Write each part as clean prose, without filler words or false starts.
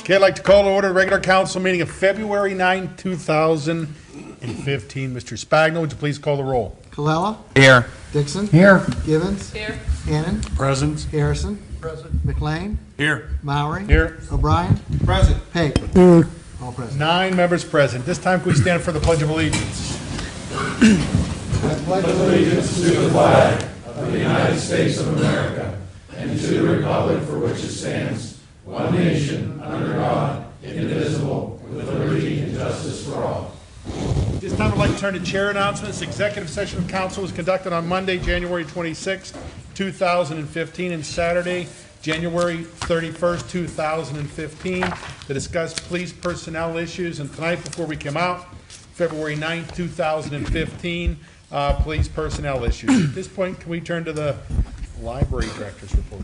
Okay, I'd like to call to order the regular council meeting of February 9, 2015. Mr. Spagno, would you please call the roll? Colella. Here. Dixon. Here. Givens. Here. Hannon. Present. Harrison. Present. McLean. Here. Mowry. Here. O'Brien. Present. Haig. All present. 9 members present. This time, can we stand for the Pledge of Allegiance? This time, I'd like to turn to chair announcements. Executive session of council was conducted on Monday, January 26, 2015, and Saturday, January 31st, 2015, to discuss police personnel issues. And tonight, before we come out, February 9th, 2015, police personnel issues. At this point, can we turn to the library director's report?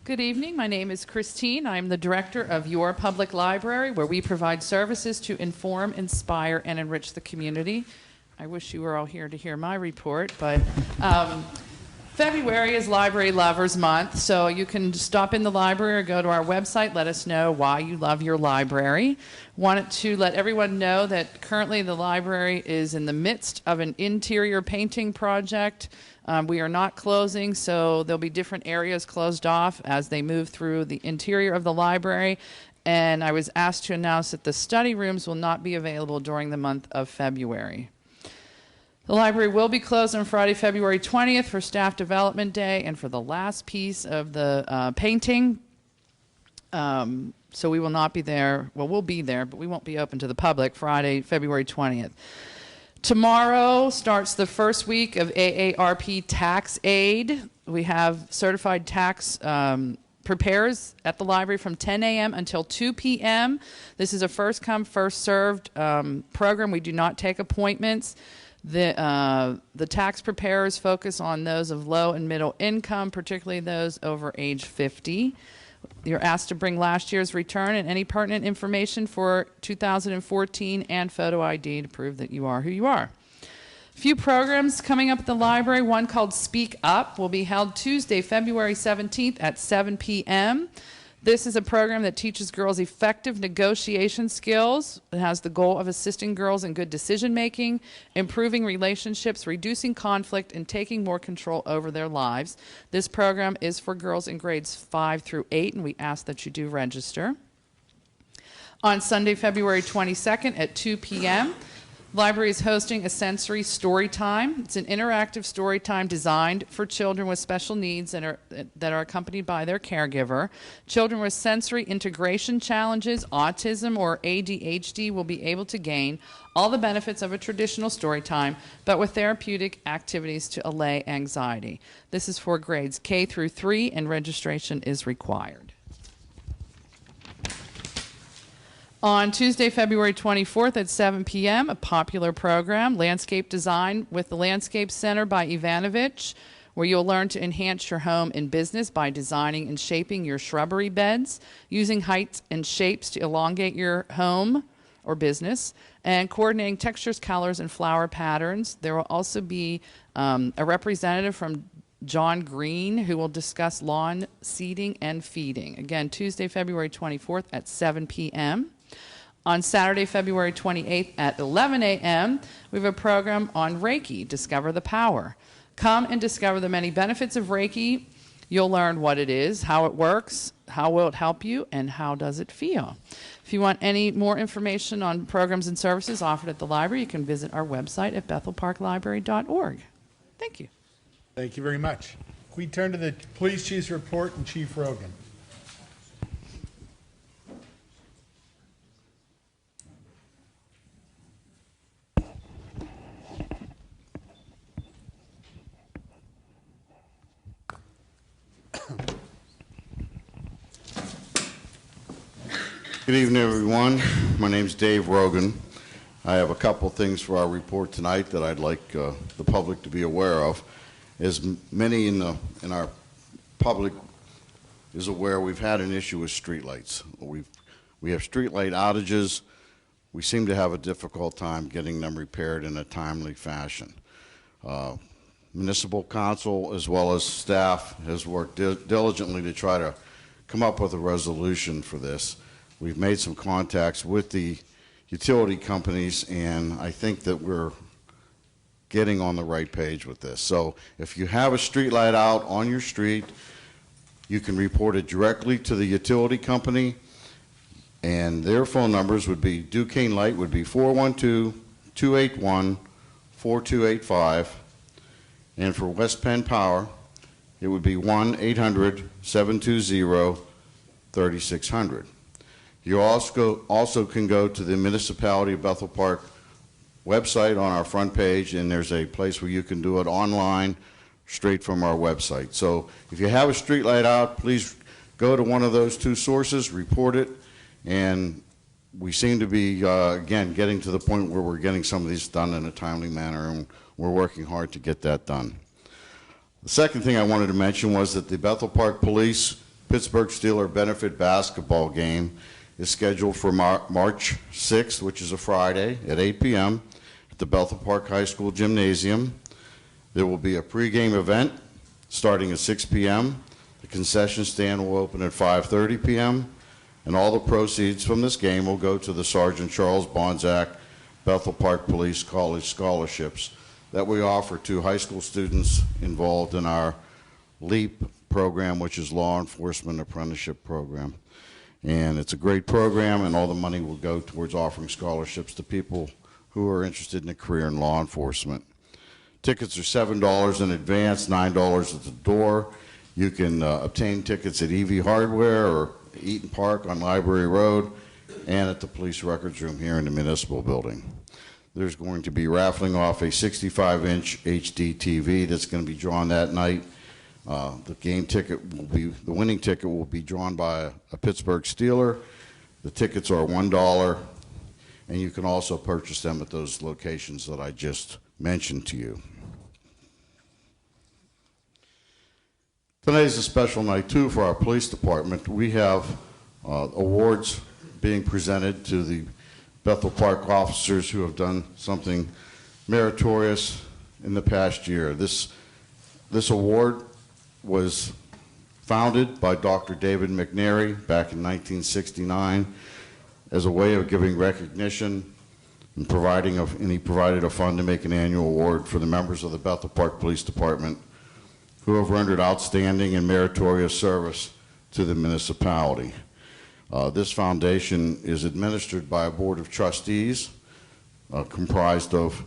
Good evening. My name is Christine. I'm the director of Your Public Library, where we provide services to inform, inspire, and enrich the community. I wish you were all here to hear my report, but February is Library Lovers Month, so you can stop in the library or go to our website. Let us know why you love your library. Wanted to let everyone know that currently the library is in the midst of an interior painting project. We are not closing, so there'll be different areas closed off as they move through the interior of the library. And I was asked to announce that the study rooms will not be available during the month of February. The library will be closed on Friday, February 20th for Staff Development Day and for the last piece of the painting. So we will not be there. Well, we'll be there, but we won't be open to the public Friday, February 20th. Tomorrow starts the first week of AARP Tax Aid. We have certified tax preparers at the library from 10 a.m. until 2 p.m. This is a first-come, first-served program. We do not take appointments. The tax preparers focus on those of low and middle income, particularly those over age 50. You're asked to bring last year's return and any pertinent information for 2014 and photo ID to prove that you are who you are. A few programs coming up at the library. One called Speak Up will be held Tuesday, February 17th at 7 p.m. This is a program that teaches girls effective negotiation skills. It has the goal of assisting girls in good decision-making, improving relationships, reducing conflict, and taking more control over their lives. This program is for girls in grades 5 through 8, and we ask that you do register. On Sunday, February 22nd at 2 p.m., the library is hosting a sensory story time. It's an interactive story time designed for children with special needs that are accompanied by their caregiver. Children with sensory integration challenges, autism, or ADHD will be able to gain all the benefits of a traditional story time, but with therapeutic activities to allay anxiety. This is for grades K through 3, and registration is required. On Tuesday, February 24th at 7 p.m., a popular program, Landscape Design with the Landscape Center by Ivanovich, where you'll learn to enhance your home and business by designing and shaping your shrubbery beds, using heights and shapes to elongate your home or business, and coordinating textures, colors, and flower patterns. There will also be a representative from John Green, who will discuss lawn seeding and feeding. Again, Tuesday, February 24th at 7 p.m. On Saturday, February 28th at 11 a.m., we have a program on Reiki, Discover the Power. Come and discover the many benefits of Reiki. You'll learn what it is, how it works, how will it help you, and how does it feel. If you want any more information on programs and services offered at the library, you can visit our website at bethelparklibrary.org. Thank you. Thank you very much. We turn to the police chief's report and Chief Rogan. Good evening, everyone. My name's Dave Rogan. I have a couple things for our report tonight that I'd like the public to be aware of. As many in our public is aware, we've had an issue with streetlights. We have streetlight outages. We seem to have a difficult time getting them repaired in a timely fashion. Municipal council as well as staff has worked diligently to try to come up with a resolution for this. We've made some contacts with the utility companies, and I think that we're getting on the right page with this. So if you have a street light out on your street, you can report it directly to the utility company, and their phone numbers would be, Duquesne Light would be 412-281-4285, and for West Penn Power, it would be 1-800-720-3600. You also can go to the Municipality of Bethel Park website on our front page, and there's a place where you can do it online straight from our website. So if you have a street light out, please go to one of those two sources, report it, and we seem to be, again, getting to the point where we're getting some of these done in a timely manner, and we're working hard to get that done. The second thing I wanted to mention was that the Bethel Park Police Pittsburgh Steelers benefit basketball game is scheduled for March 6th, which is a Friday, at 8 p.m. at the Bethel Park High School Gymnasium. There will be a pregame event starting at 6 p.m. The concession stand will open at 5:30 p.m., and all the proceeds from this game will go to the Sergeant Charles Bonzak Bethel Park Police College scholarships that we offer to high school students involved in our LEAP program, which is Law Enforcement Apprenticeship Program. And it's a great program, and all the money will go towards offering scholarships to people who are interested in a career in law enforcement. Tickets are $7 in advance, $9 at the door. You can obtain tickets at EV Hardware or Eaton Park on Library Road and at the Police Records Room here in the Municipal Building. There's going to be raffling off a 65-inch HD TV that's going to be drawn that night. The winning ticket will be drawn by a Pittsburgh Steeler. The tickets are $1, and you can also purchase them at those locations that I just mentioned to you. Today is a special night, too, for our police department. We have awards being presented to the Bethel Park officers who have done something meritorious in the past year. This award was founded by Dr. David McNary back in 1969 as a way of giving recognition and he provided a fund to make an annual award for the members of the Bethel Park Police Department who have rendered outstanding and meritorious service to the municipality. This foundation is administered by a board of trustees comprised of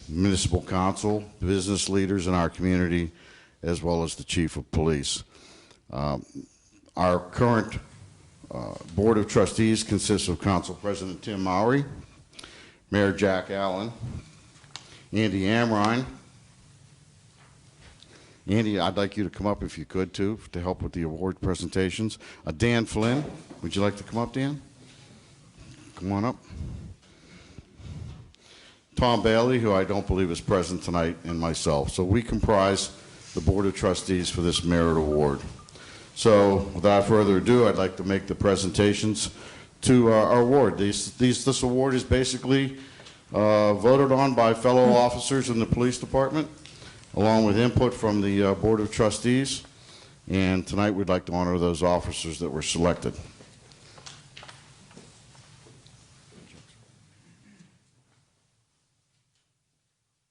municipal council, business leaders in our community, as well as the chief of police. Our current board of trustees consists of Council President Tim Mowry, Mayor Jack Allen, Andy Amrine. Andy, I'd like you to come up if you could, too, to help with the award presentations. Dan Flynn, would you like to come up, Dan? Come on up. Tom Bailey, who I don't believe is present tonight, and myself. So we comprise the Board of Trustees for this Merit Award. So without further ado, I'd like to make the presentations to our award. This award is basically voted on by fellow officers in the police department, along with input from the Board of Trustees. And tonight we'd like to honor those officers that were selected.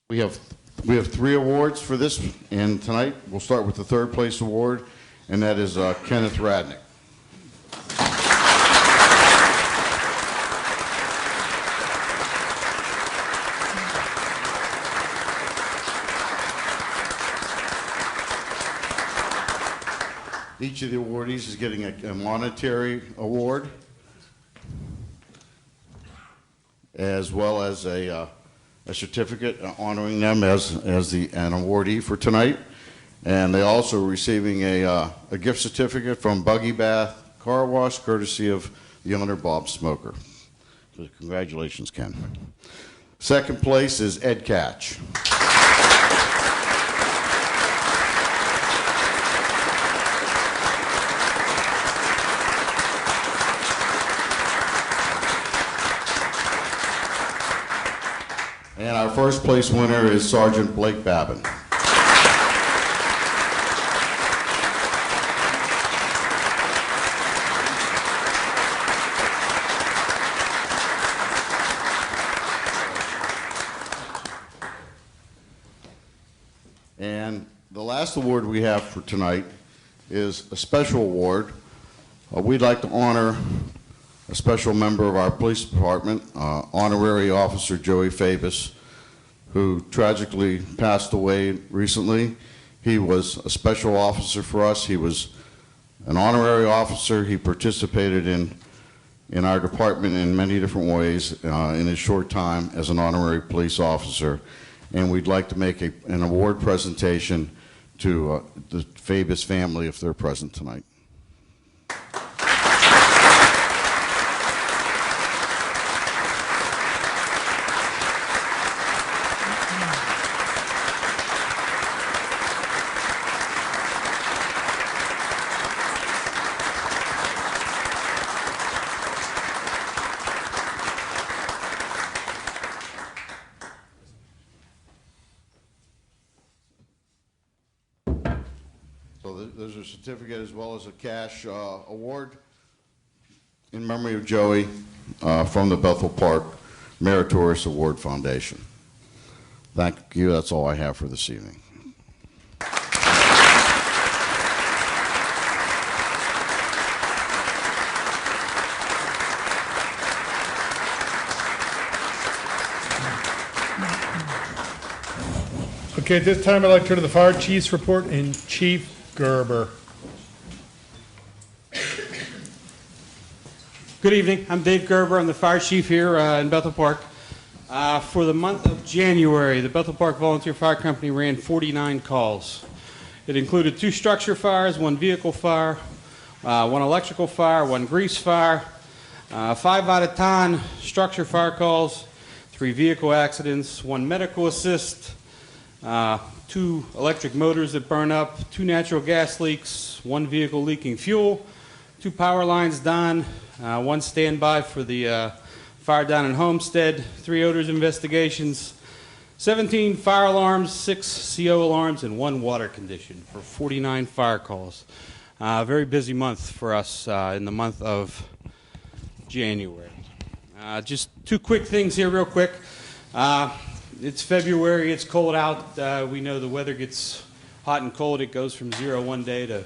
We have 3 awards for this, and tonight we'll start with the 3rd place award, and that is Kenneth Radnick. Each of the awardees is getting a monetary award, as well as a certificate honoring them as an awardee for tonight. And they also are receiving a gift certificate from Buggy Bath Car Wash, courtesy of the owner, Bob Smoker. So congratulations, Ken. 2nd place is Ed Catch. And our 1st place winner is Sergeant Blake Babin. last award we have for tonight is a special award. We'd like to honor a special member of our police department, Honorary Officer Joey Fabus, who tragically passed away recently. He was a special officer for us. He was an honorary officer. He participated in our department in many different ways in his short time as an honorary police officer. And we'd like to make an award presentation to the Fabus family if they're present tonight. So there's a certificate as well as a cash award in memory of Joey from the Bethel Park Meritorious Award Foundation. Thank you. That's all I have for this evening. Okay, at this time, I'd like to turn to the fire chief's report and Chief Gerber. Good evening. I'm Dave Gerber. I'm the fire chief here in Bethel Park. For the month of January, the Bethel Park Volunteer Fire Company ran 49 calls. It included 2 structure fires, 1 vehicle fire, 1 electrical fire, 1 grease fire, 5 out of 10 structure fire calls, 3 vehicle accidents, 1 medical assist, 2 electric motors that burn up, 2 natural gas leaks, 1 vehicle leaking fuel, 2 power lines down, 1 standby for the fire down in Homestead, 3 odors investigations, 17 fire alarms, 6 CO alarms, and 1 water condition for 49 fire calls. Very busy month for us in the month of January. Just 2 quick things here real quick. It's February, it's cold out. We know the weather gets hot and cold. It goes from 0 one day to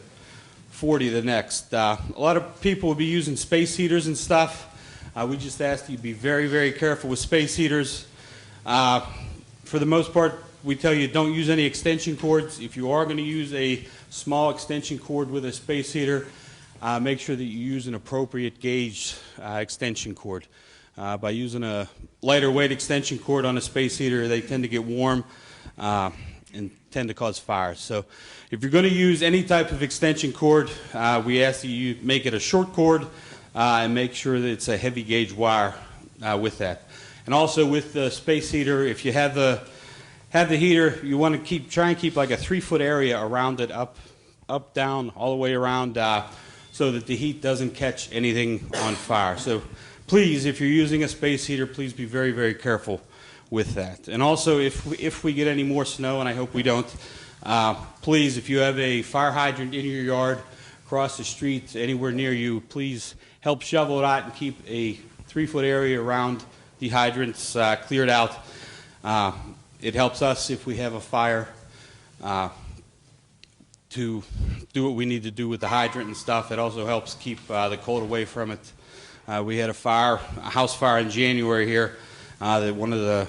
40 the next. A lot of people will be using space heaters and stuff. We just ask you to be very, very careful with space heaters. For the most part, we tell you don't use any extension cords. If you are going to use a small extension cord with a space heater, make sure that you use an appropriate gauge extension cord. By using a lighter weight extension cord on a space heater, they tend to get warm and tend to cause fires. So if you're going to use any type of extension cord, we ask that you make it a short cord and make sure that it's a heavy gauge wire with that. And also with the space heater, if you have the heater, you want to try and keep like a 3-foot area around it, up, down, all the way around, so that the heat doesn't catch anything on fire. So please, if you're using a space heater, please be very, very careful with that. And also, if we get any more snow, and I hope we don't, please, if you have a fire hydrant in your yard, across the street, anywhere near you, please help shovel it out and keep a 3-foot area around the hydrants cleared out. It helps us if we have a fire to do what we need to do with the hydrant and stuff. It also helps keep the cold away from it. We had a house fire in January here. That one of the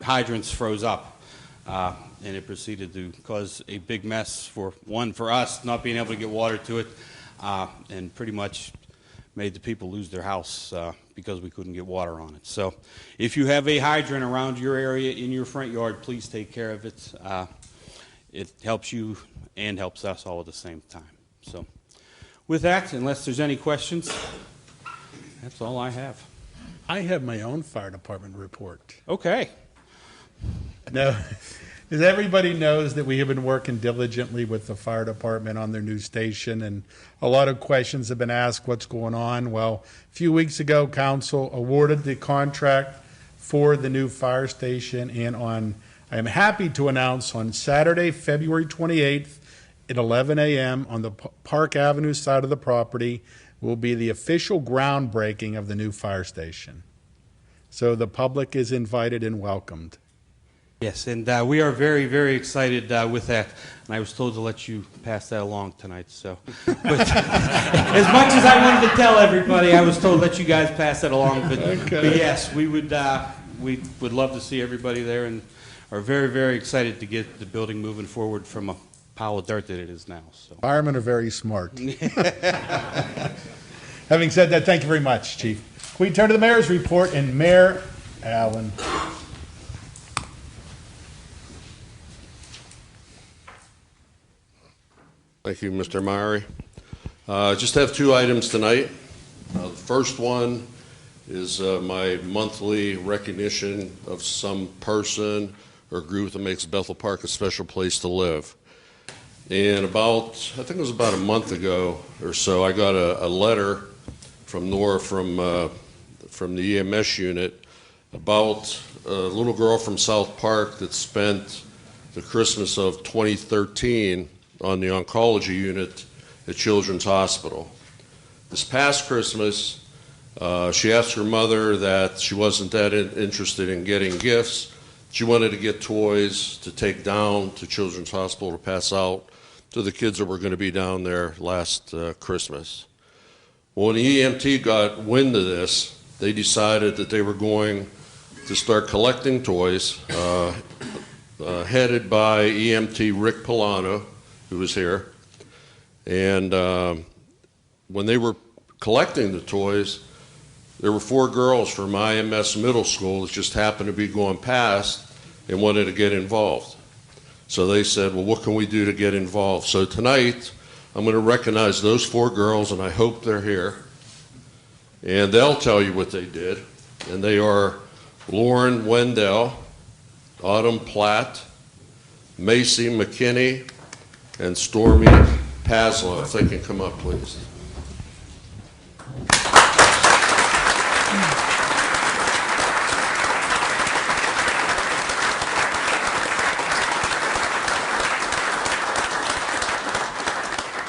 hydrants froze up, and it proceeded to cause a big mess for us not being able to get water to it, and pretty much made the people lose their house because we couldn't get water on it. So if you have a hydrant around your area in your front yard, please take care of it. It helps you and helps us all at the same time. So with that, unless there's any questions, that's all I have. I have my own fire department report. Okay. No, as everybody knows that we have been working diligently with the fire department on their new station, and a lot of questions have been asked, what's going on? Well, a few weeks ago, council awarded the contract for the new fire station, and I am happy to announce on Saturday, February 28th at 11 a.m. on the Park Avenue side of the property will be the official groundbreaking of the new fire station. So the public is invited and welcomed. Yes, and we are very, very excited with that. And I was told to let you pass that along tonight. So, but as much as I wanted to tell everybody, I was told to let you guys pass that along. But yes, we would love to see everybody there, and are very, very excited to get the building moving forward from a pile of dirt that it is now. So. Firemen are very smart. Having said that, thank you very much, Chief. We turn to the mayor's report, and Mayor Allen. Thank you, Mr. Myrie. Just have two items tonight. The first one is my monthly recognition of some person or group that makes Bethel Park a special place to live. And I think it was about a month ago or so, I got a letter from Nora from the EMS unit about a little girl from South Park that spent the Christmas of 2013 on the oncology unit at Children's Hospital. This past Christmas, she asked her mother that she wasn't that interested in getting gifts. She wanted to get toys to take down to Children's Hospital to pass out to the kids that were going to be down there last Christmas. Well, when the EMT got wind of this, they decided that they were going to start collecting toys, headed by EMT Rick Polano, who was here. And when they were collecting the toys, there were 4 girls from IMS Middle School that just happened to be going past and wanted to get involved. So they said, well, what can we do to get involved? So tonight, I'm going to recognize those 4 girls, and I hope they're here. And they'll tell you what they did. And they are Lauren Wendell, Autumn Platt, Macy McKinney, and Stormy Paslow. If they can come up, please.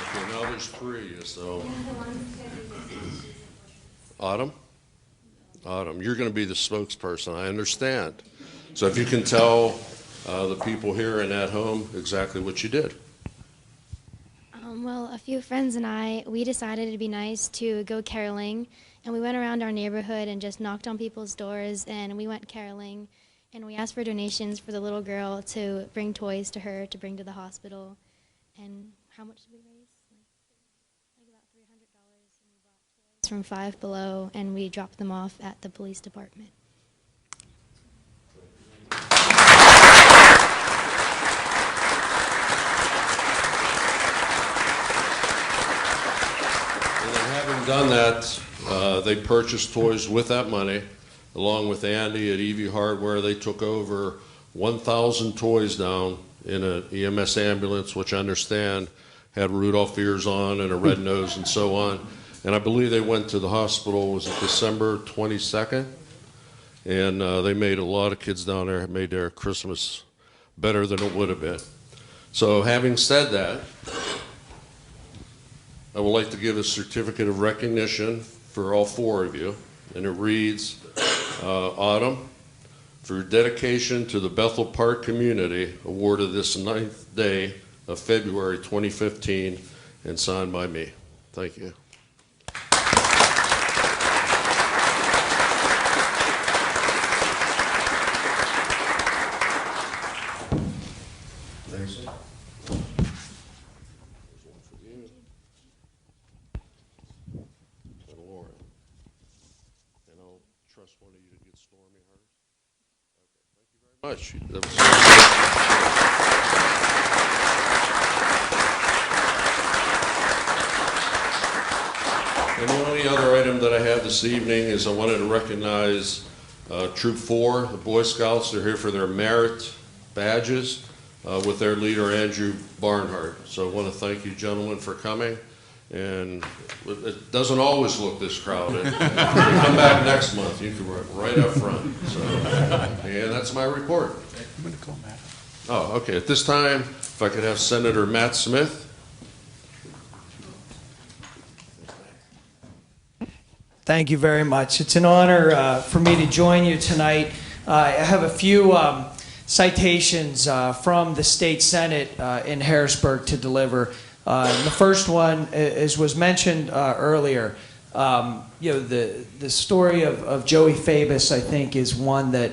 Okay, now there's 3, so. Autumn? Autumn, you're going to be the spokesperson, I understand. So if you can tell the people here and at home exactly what you did. Well, a few friends and we decided it'd be nice to go caroling, and we went around our neighborhood and just knocked on people's doors, and we went caroling, and we asked for donations for the little girl to bring toys to her to bring to the hospital. And how much did we raise? Like about $300, and we bought toys from Five Below, and we dropped them off at the police department. Done that, they purchased toys with that money, along with Andy at EV Hardware. They took over 1,000 toys down in an EMS ambulance, which I understand had Rudolph ears on and a red nose and so on. And I believe they went to the hospital, was it December 22nd? And they made a lot of kids down there, made their Christmas better than it would have been. So having said that, I would like to give a certificate of recognition for all 4 of you, and it reads, Autumn, for your dedication to the Bethel Park community, awarded this 9th day of February 2015, and signed by me. Thank you. Much. And the only other item that I have this evening is I wanted to recognize Troop 4, the Boy Scouts. They're here for their merit badges with their leader, Andrew Barnhart. So I want to thank you, gentlemen, for coming. And it doesn't always look this crowded. Come back next month. You can right up front. So, and that's my report. I'm going to call Matt. Oh, okay. At this time, if I could have Senator Matt Smith. Thank you very much. It's an honor for me to join you tonight. I have a few citations from the state senate in Harrisburg to deliver. The first one, as was mentioned earlier, the story of Joey Fabus, I think, is one that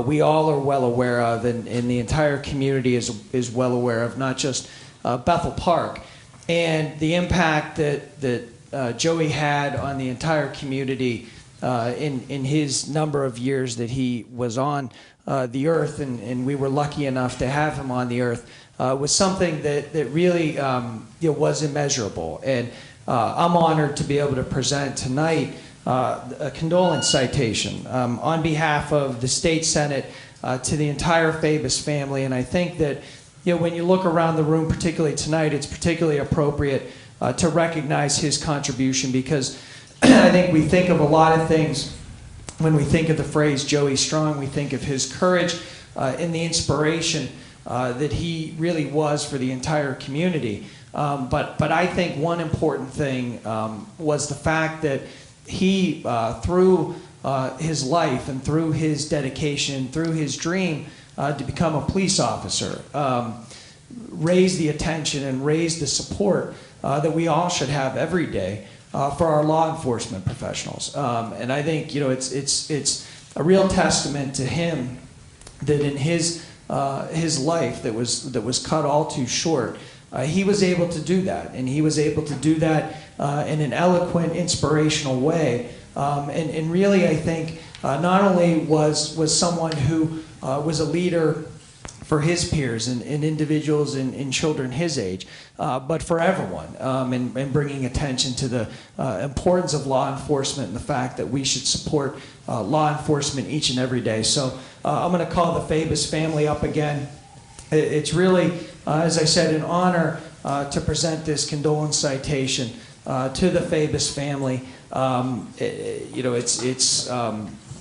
we all are well aware of, and the entire community is well aware of, not just Bethel Park, and the impact that Joey had on the entire community in his number of years that he was on the earth, and we were lucky enough to have him on the earth, was something that really was immeasurable. And I'm honored to be able to present tonight a condolence citation on behalf of the state senate to the entire Fabus family. And I think that when you look around the room, particularly tonight, it's particularly appropriate to recognize his contribution, because I think we think of a lot of things when we think of the phrase Joey Strong. We think of his courage and the inspiration that he really was for the entire community. But I think one important thing was the fact that he, through his life and through his dedication, through his dream to become a police officer, raised the attention and raised the support that we all should have every day for our law enforcement professionals. And I think it's a real testament to him that in his life that was cut all too short, he was able to do that, and he was able to do that in an eloquent, inspirational way. And really, I think not only was someone who was a leader for his peers and individuals and children his age, but for everyone, and bringing attention to the importance of law enforcement and the fact that we should support law enforcement each and every day. So I'm going to call the Fabus family up again. It's really, as I said, an honor to present this condolence citation to the Fabus family.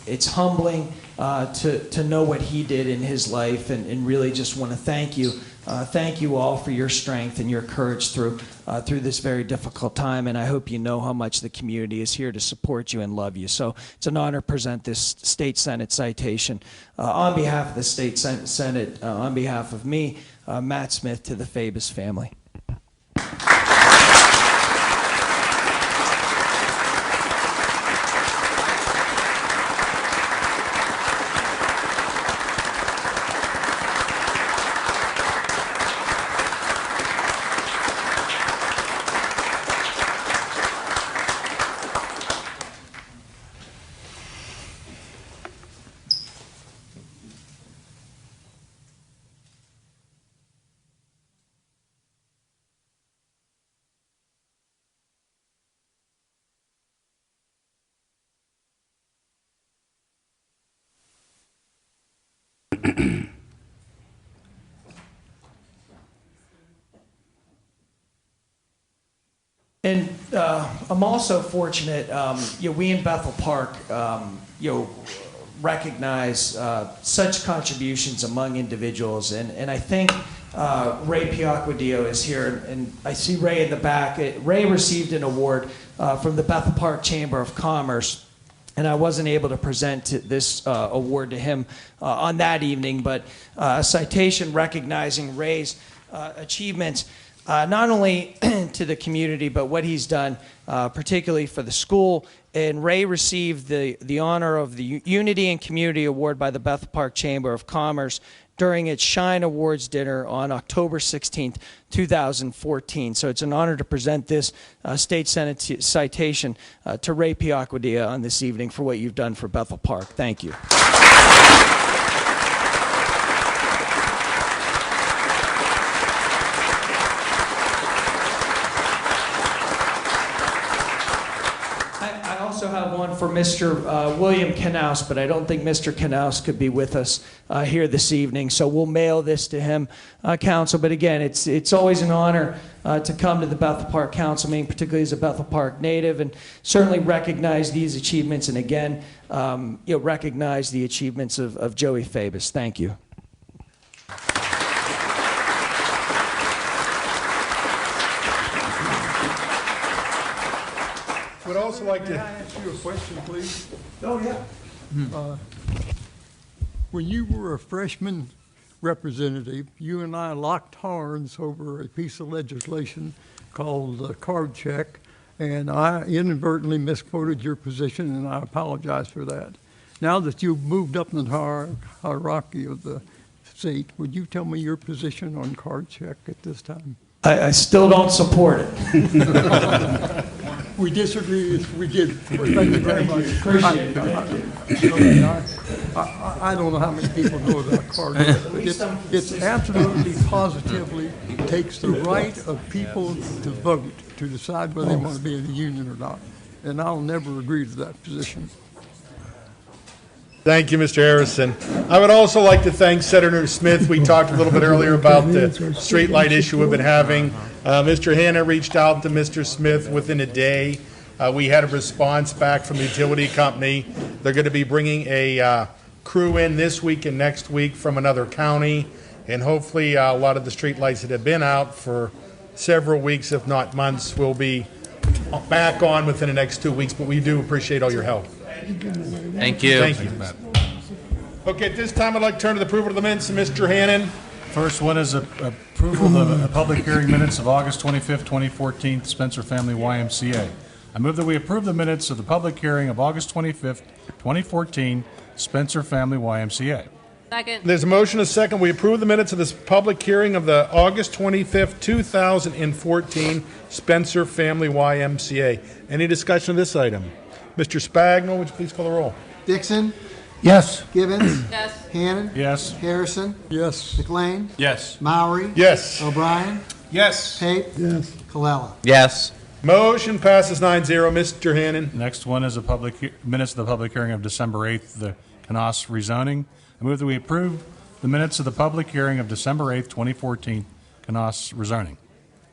It's humbling to know what he did in his life, and really just want to thank you. Thank you all for your strength and your courage through this very difficult time, and I hope you know how much the community is here to support you and love you. So it's an honor to present this State Senate citation on behalf of the State Senate, on behalf of me, Matt Smith, to the Fabus family. And I'm also fortunate, we in Bethel Park, recognize such contributions among individuals. And I think Ray Piacquadio is here, and I see Ray in the back. Ray received an award from the Bethel Park Chamber of Commerce, and I wasn't able to present this award to him on that evening, but a citation recognizing Ray's achievements, not only to the community, but what he's done particularly for the school. And Ray received the honor of the Unity and Community Award by the Bethel Park Chamber of Commerce during its Shine Awards dinner on October 16th, 2014. So it's an honor to present this State Senate citation to Ray Piacquadio on this evening for what you've done for Bethel Park. Thank you. I have one for Mr. William Knaus, but I don't think Mr. Knaus could be with us here this evening, so we'll mail this to him, Council. But again, it's always an honor to come to the Bethel Park Council meeting, particularly as a Bethel Park native, and certainly recognize these achievements, and again, recognize the achievements of Joey Fabus. Thank you. Would also like to. May I ask you a question, please? Oh, yeah. When you were a freshman representative, you and I locked horns over a piece of legislation called the card check, and I inadvertently misquoted your position, and I apologize for that. Now that you've moved up in the hierarchy of the state, would you tell me your position on card check at this time? I still don't support it. We disagree, we did. Thank you very much. Appreciate it. I don't know how many people know about card check, but it's absolutely, positively takes the right of people to vote, to decide whether they want to be in the union or not. And I'll never agree to that position. Thank you, Mr. Harrison. I would also like to thank Senator Smith. We talked a little bit earlier about the streetlight issue we've been having. Mr. Hanna reached out to Mr. Smith within a day. We had a response back from the utility company. They're going to be bringing a crew in this week and next week from another county, and hopefully a lot of the streetlights that have been out for several weeks, if not months, will be back on within the next 2 weeks, but we do appreciate all your help. Thank you. Thank you. Okay, at this time, I'd like to turn to the approval of the minutes. Mr. Hannan. First one is approval of the public hearing minutes of August 25th, 2014, Spencer Family YMCA. I move that we approve the minutes of the public hearing of August 25th, 2014, Spencer Family YMCA. Second. There's a motion, a second. We approve the minutes of this public hearing of the August 25th, 2014, Spencer Family YMCA. Any discussion of this item? Mr. Spagnol, would you please call the roll? Dixon, Yes. Gibbons, Yes. Hannan, Yes. Harrison, Yes. McLean, Yes. Maury, Yes. O'Brien, Yes. Pape, Yes. Colella. Yes. Motion passes 9-0. Mr. Hannan. Next one is minutes of the public hearing of December 8th, the Canas rezoning. I move that we approve the minutes of the public hearing of December 8th, 2014, Canas rezoning.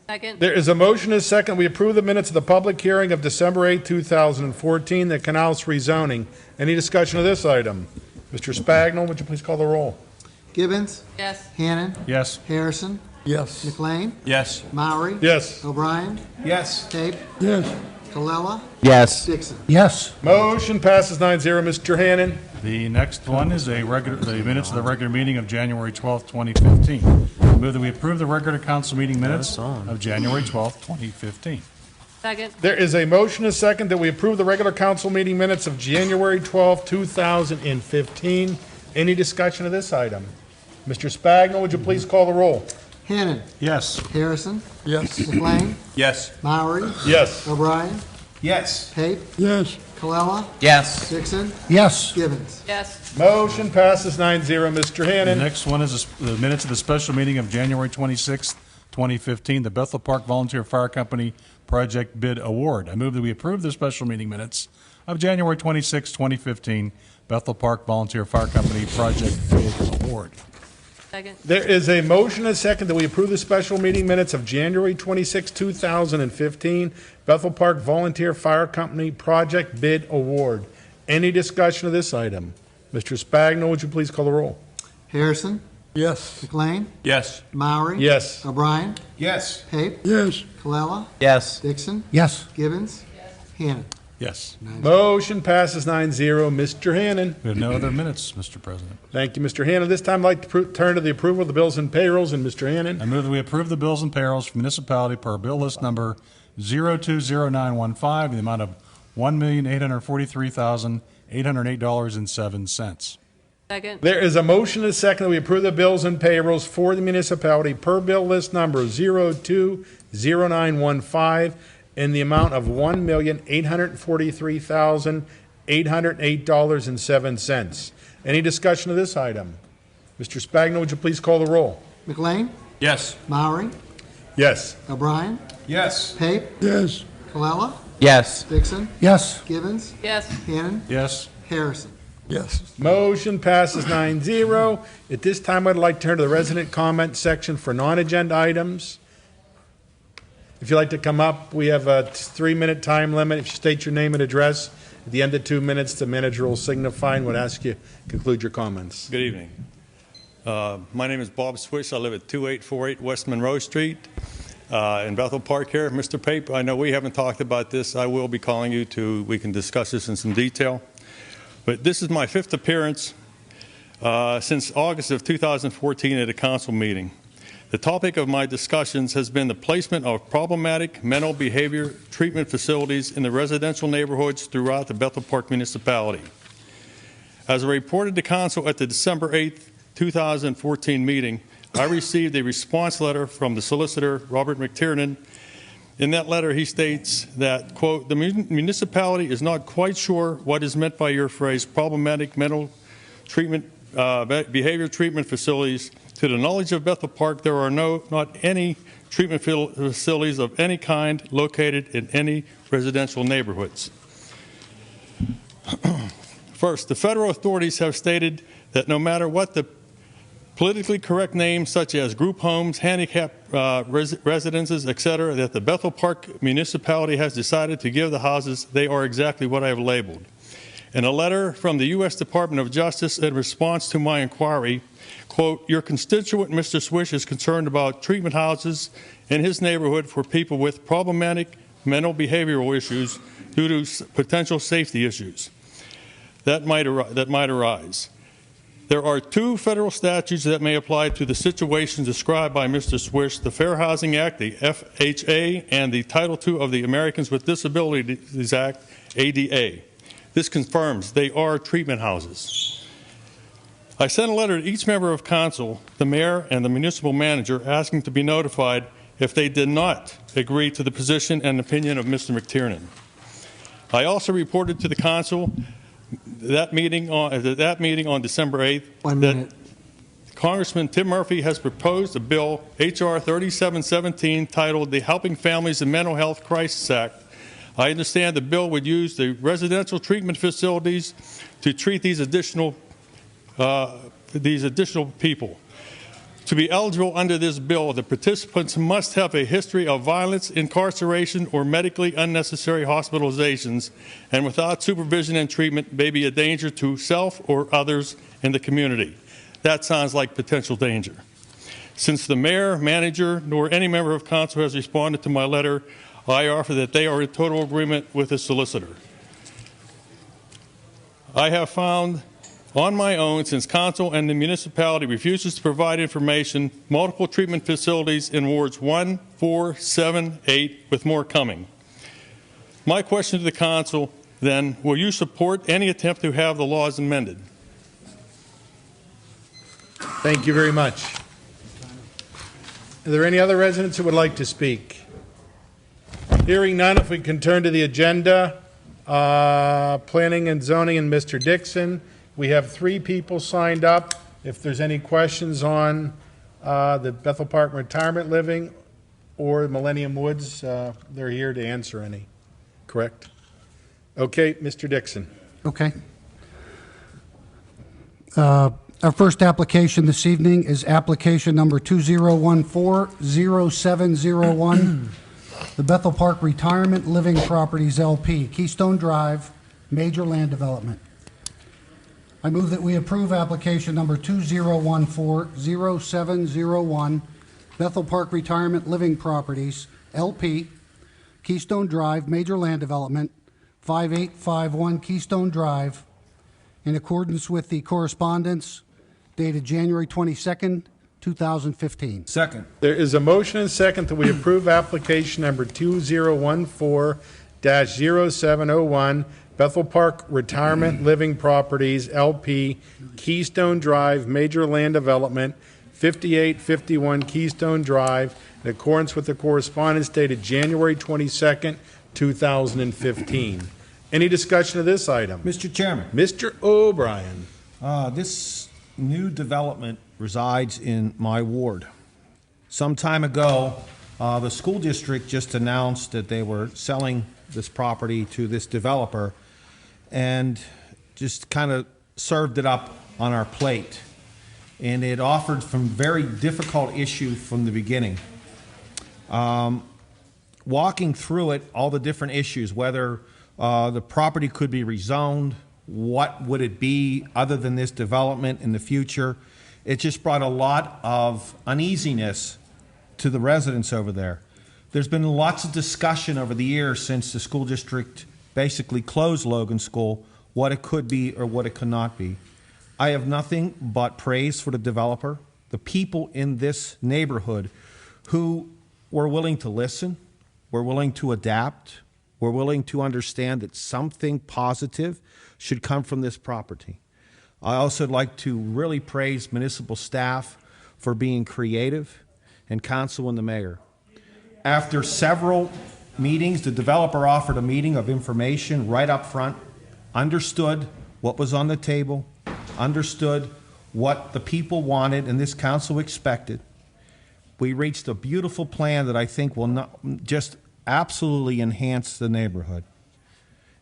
Second. There is a motion, a second. We approve the minutes of the public hearing of December 8th, 2014, the Canals rezoning. Any discussion of this item? Mr. Spagnol, would you please call the roll? Gibbons, Yes. Hannan, Yes. Harrison, Yes. McLean, Yes. Maury, Yes. O'Brien, Yes. Pape, Yes. Colella, Yes. Dixon. Yes. Motion passes 9-0. Mr. Hannan. The next one is the minutes of the regular meeting of January 12th, 2015. I move that we approve the regular council meeting minutes of January 12th, 2015. Second. There is a motion, a second, that we approve the regular council meeting minutes of January 12th, 2015. Any discussion of this item? Mr. Spagnol, would you please call the roll? Hannan, Yes. Harrison, Yes. McLean, Yes. Maury, Yes. O'Brien, Yes. Pape, Yes. Colella, Yes. Dixon, Yes. Gibbons. Yes. Motion passes 9-0. Mr. The Hannan. next one is the minutes of the special meeting of January 26th, 2015, the Bethel Park Volunteer Fire Company Project Bid Award. I move that we approve the special meeting minutes of January 26th, 2015, Bethel Park Volunteer Fire Company Project Bid Award. Second. There is a motion, a second, that we approve the special meeting minutes of January 26, 2015, Bethel Park Volunteer Fire Company Project Bid Award. Any discussion of this item? Mr. Spagnol, would you please call the roll? Harrison, Yes. McLean, Yes. Maury, Yes. O'Brien, Yes. Pape, Yes. Colella, Yes. Dixon, Yes. Gibbons, Hannan. Yes. Motion passes 9-0. Mr. Hannan. We have no other minutes, Mr. President. Thank you, Mr. Hannan. This time, I'd like to turn to the approval of the bills and payrolls, and Mr. Hannan. I move that we approve the bills and payrolls for municipality per bill list number 020915 in the amount of $1,843,808.07. Second. There is a motion and a second that we approve the bills and payrolls for the municipality per bill list number 020915 in the amount of $1,843,808.07. Any discussion of this item? Mr. Spagnol, would you please call the roll? McLean, Yes. Maury, Yes. O'Brien, Yes. Pape, Yes. Colella, Yes. Dixon, Yes. Gibbons, Yes. Hannan, Yes. Harrison. Yes. Motion passes 9-0. At this time, I'd like to turn to the resident comment section for non-agenda items. If you'd like to come up, we have a 3-minute time limit. If you state your name and address, at the end of 2 minutes, the manager will signify and would ask you to conclude your comments. Good evening. My name is Bob Swish. I live at 2848 West Monroe Street in Bethel Park here. Mr. Pape, I know we haven't talked about this. I will be calling you we can discuss this in some detail. But this is my 5th appearance since August of 2014 at a council meeting. The topic of my discussions has been the placement of problematic mental behavior treatment facilities in the residential neighborhoods throughout the Bethel Park municipality. As I reported to council at the December 8, 2014 meeting, I received a response letter from the solicitor, Robert McTiernan. In that letter, he states that, quote, the municipality is not quite sure what is meant by your phrase, problematic mental treatment, behavior treatment facilities. To the knowledge of Bethel Park, there are not any treatment facilities of any kind located in any residential neighborhoods. First, the federal authorities have stated that no matter what the politically correct names such as group homes, handicap residences, etc., that the Bethel Park municipality has decided to give the houses, they are exactly what I have labeled. In a letter from the U.S. Department of Justice in response to my inquiry, quote, your constituent, Mr. Swish, is concerned about treatment houses in his neighborhood for people with problematic mental behavioral issues due to potential safety issues that might arise. There are two federal statutes that may apply to the situations described by Mr. Swish, the Fair Housing Act, the FHA, and the Title II of the Americans with Disabilities Act, ADA. This confirms they are treatment houses. I sent a letter to each member of council, the mayor, and the municipal manager asking to be notified if they did not agree to the position and opinion of Mr. McTiernan. I also reported to the council that meeting on December 8th that Congressman Tim Murphy has proposed a bill, H.R. 3717, titled the Helping Families in Mental Health Crisis Act. I understand the bill would use the residential treatment facilities to treat these additional people. To be eligible under this bill, the participants must have a history of violence, incarceration, or medically unnecessary hospitalizations, and without supervision and treatment may be a danger to self or others in the community. That sounds like potential danger. Since the mayor, manager, nor any member of council has responded to my letter, I offer that they are in total agreement with the solicitor. I have found on my own, since council and the municipality refuses to provide information, multiple treatment facilities in wards 1, 4, 7, 8, with more coming. My question to the council, then, will you support any attempt to have the laws amended? Thank you very much. Are there any other residents who would like to speak? Hearing none, if we can turn to the agenda, planning and zoning and Mr. Dixon. We have 3 people signed up. If there's any questions on the Bethel Park Retirement Living or Millennium Woods, they're here to answer any. Correct? Okay, Mr. Dixon. Okay. Our first application this evening is application number 2014-0701, the Bethel Park Retirement Living Properties LP, Keystone Drive, Major Land Development. I move that we approve application number 2014-0701, Bethel Park Retirement Living Properties, LP, Keystone Drive, Major Land Development, 5851 Keystone Drive, in accordance with the correspondence dated January 22nd, 2015. Second. There is a motion and second that we approve application number 2014-0701, Bethel Park Retirement Living Properties, LP, Keystone Drive, Major Land Development, 5851 Keystone Drive, in accordance with the correspondence dated January 22nd, 2015. Any discussion of this item? Mr. Chairman. Mr. O'Brien. This new development resides in my ward. Some time ago, the school district just announced that they were selling this property to this developer and just kind of served it up on our plate. And it offered some very difficult issues from the beginning. Walking through it, all the different issues, whether the property could be rezoned, what would it be other than this development in the future, it just brought a lot of uneasiness to the residents over there. There's been lots of discussion over the years since the school district basically closed Logan School, what it could be or what it could not be. I have nothing but praise for the developer, the people in this neighborhood who were willing to listen, were willing to adapt, were willing to understand that something positive should come from this property. I also like to really praise municipal staff for being creative, and council and the mayor. After several meetings, the developer offered a meeting of information right up front, understood what was on the table, understood what the people wanted and this council expected. We reached a beautiful plan that I think will not just absolutely enhance the neighborhood.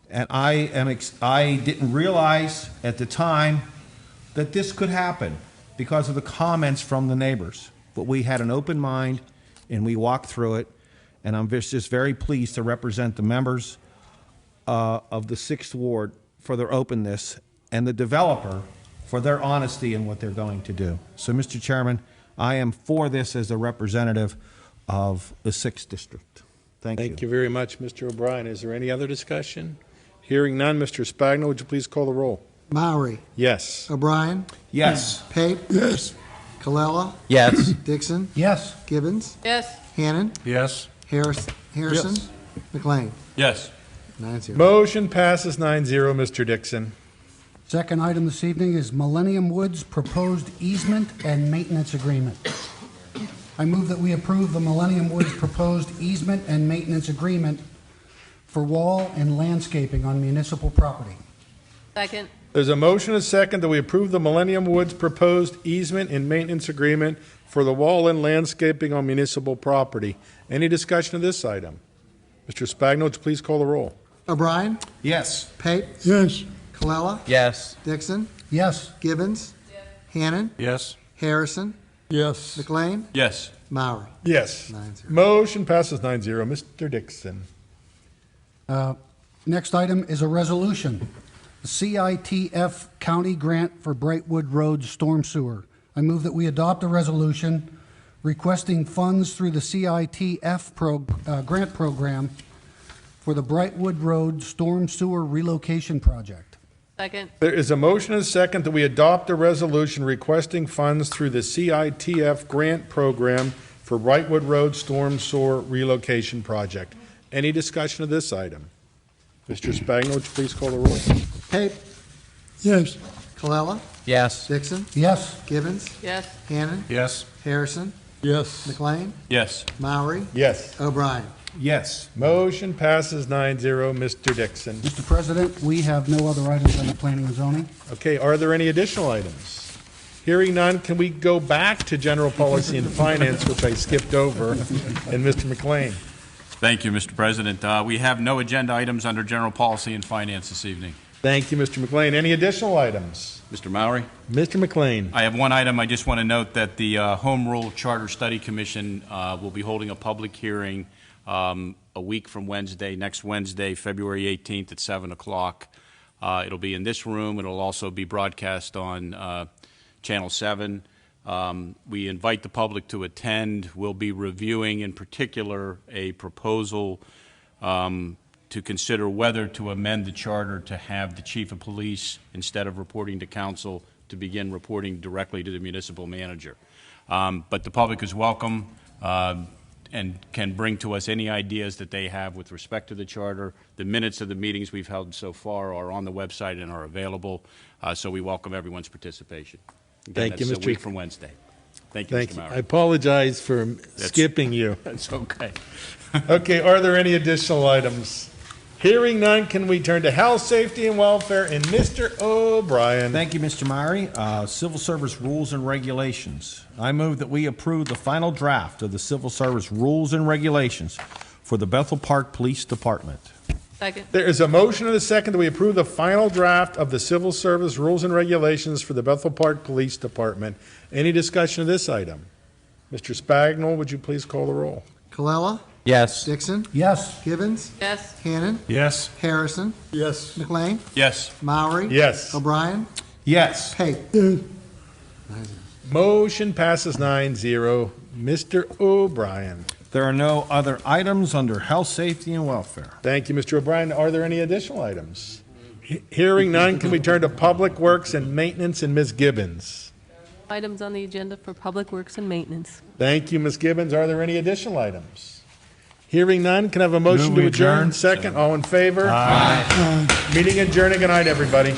And I didn't realize at the time that this could happen because of the comments from the neighbors. But we had an open mind and we walked through it. And I'm just very pleased to represent the members of the 6th Ward for their openness and the developer for their honesty in what they're going to do. So, Mr. Chairman, I am for this as a representative of the 6th District. Thank you. Thank you very much, Mr. O'Brien. Is there any other discussion? Hearing none, Mr. Spagno, would you please call the roll? Maury. Yes. O'Brien. Yes. Pape. Yes. Colella. Yes. Dixon. Yes. Gibbons. Yes. Hannon. Yes. Harrison. Yes. McLean. Yes. 9-0. Motion passes 9-0, Mr. Dixon. Second item this evening is Millennium Woods proposed easement and maintenance agreement. I move that we approve the Millennium Woods proposed easement and maintenance agreement for wall and landscaping on municipal property. Second. There's a motion and a second that we approve the Millennium Woods proposed easement and maintenance agreement for the wall and landscaping on municipal property. Any discussion of this item? Mr. Spagno, would you please call the roll? O'Brien. Yes. Pape. Yes. Colella. Yes. Dixon. Yes. Gibbons. Hannon. Yes. Harrison. Yes. McLean. Yes. Maury. Yes. 9-0. Motion passes 9-0. Mr. Dixon. Next item is a resolution. The CITF County Grant for Brightwood Road Storm Sewer. I move that we adopt a resolution requesting funds through the CITF grant program for the Brightwood Road Storm Sewer Relocation Project. Second. There is a motion and a second that we adopt a resolution requesting funds through the CITF grant program for Brightwood Road Storm Sewer Relocation Project. Any discussion of this item? Mr. Spagno, would you please call the roll? Pape. Yes. Colella. Yes. Dixon. Yes. Gibbons. Yes. Hannon. Yes. Harrison. Yes. McLean. Yes. Maury. Yes. O'Brien. Yes. Motion passes 9-0. Mr. Dixon. Mr. President, we have no other items on the planning and zoning. Okay, are there any additional items? Hearing none, can we go back to general policy and finance, which I skipped over, and Mr. McLean? Thank you, Mr. President. We have no agenda items under general policy and finance this evening. Thank you, Mr. McLean. Any additional items? Mr. Mowry? Mr. McLean. I have one item. I just want to note that the Home Rule Charter Study Commission will be holding a public hearing a week from Wednesday, next Wednesday, February 18th at 7 o'clock. It'll be in this room. It'll also be broadcast on Channel 7. We invite the public to attend. We'll be reviewing, in particular, a proposal to consider whether to amend the charter to have the chief of police, instead of reporting to council, to begin reporting directly to the municipal manager. But the public is welcome and can bring to us any ideas that they have with respect to the charter. The minutes of the meetings we've held so far are on the website and are available, so we welcome everyone's participation. Again, Thank you, that's Mr. a week from Wednesday. Thank you, Thank Mr. you. Maurer. I apologize for skipping you. That's okay. Okay, are there any additional items? Hearing none, can we turn to health, safety, and welfare, and Mr. O'Brien? Thank you, Mr. Maury. Civil Service Rules and Regulations. I move that we approve the final draft of the Civil Service Rules and Regulations for the Bethel Park Police Department. Second. There is a motion and a second that we approve the final draft of the Civil Service Rules and Regulations for the Bethel Park Police Department. Any discussion of this item? Mr. Spagnuol, would you please call the roll? Colella. Yes. Dixon. Yes. Gibbons. Yes. Hannon. Yes. Harrison. Yes. McLean. Yes. Maury. Yes. O'Brien. Yes. Pape. Motion passes 9-0. Mr. O'Brien. There are no other items under health, safety, and welfare. Thank you, Mr. O'Brien. Are there any additional items? Hearing none, can we turn to Public Works and Maintenance and Ms. Gibbons? Items on the agenda for Public Works and Maintenance. Thank you, Ms. Gibbons. Are there any additional items? Hearing none, can I have a motion Move to we adjourn? adjourn. Second, all in favor? Aye. Meeting adjourned. Good night, everybody.